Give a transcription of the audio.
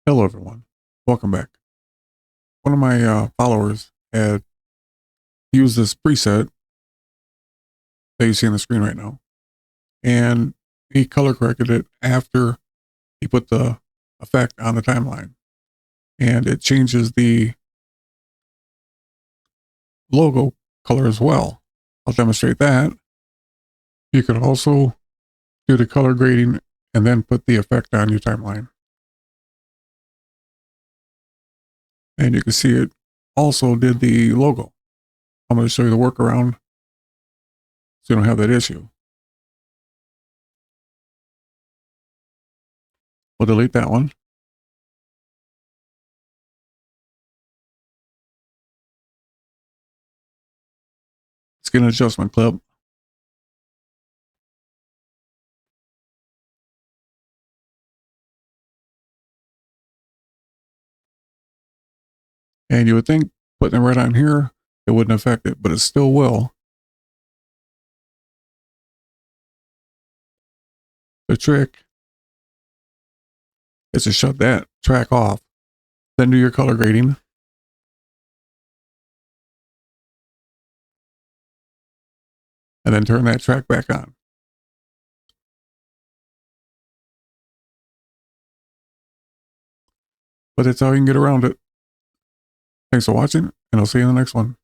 Hello, everyone. Welcome back. One of my followers had used this preset that you see on the screen right now, and he color corrected it after he put the effect on the timeline, and it changes the logo color as well. I'll demonstrate that. You could also do the color grading and then put the effect on your timeline. And you can see it also did the logo. I'm going to show you the workaround so you don't have that issue. We'll delete that one. Let's get an adjustment clip. And you would think putting it right on here, it wouldn't affect it, but it still will. The trick is to shut that track off, then do your color grading. And then turn that track back on. But that's how you can get around it. Thanks for watching, and I'll see you in the next one.